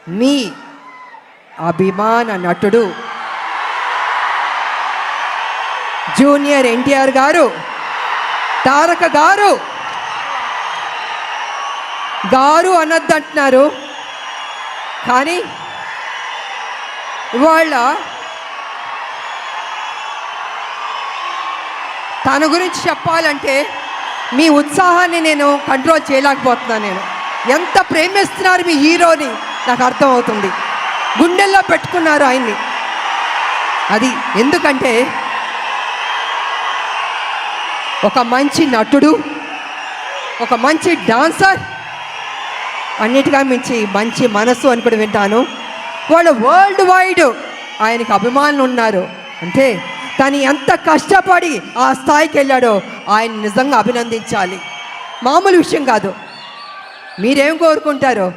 మీ అభిమాన నటుడు జూనియర్ ఎన్టీఆర్ గారు, తారక గారు. గారు అనొద్దంటున్నారు, కానీ ఇవాళ తన గురించి చెప్పాలంటే మీ ఉత్సాహాన్ని నేను కంట్రోల్ చేయలేకపోతున్నాను. నేను ఎంత ప్రేమిస్తున్నారు మీ హీరోని నాకు అర్థమవుతుంది. గుండెల్లో పెట్టుకున్నారు ఆయన్ని. అది ఎందుకంటే ఒక మంచి నటుడు, ఒక మంచి డాన్సర్, అన్నిటిగా మించి మంచి మనసు అని కూడా వింటాను. వాళ్ళు వరల్డ్ వైడ్ ఆయనకు అభిమానులు ఉన్నారు. అంటే తను ఎంత కష్టపడి ఆ స్థాయికి వెళ్ళాడో ఆయన నిజంగా అభినందించాలి. మామూలు విషయం కాదు. మీరేం కోరుకుంటారో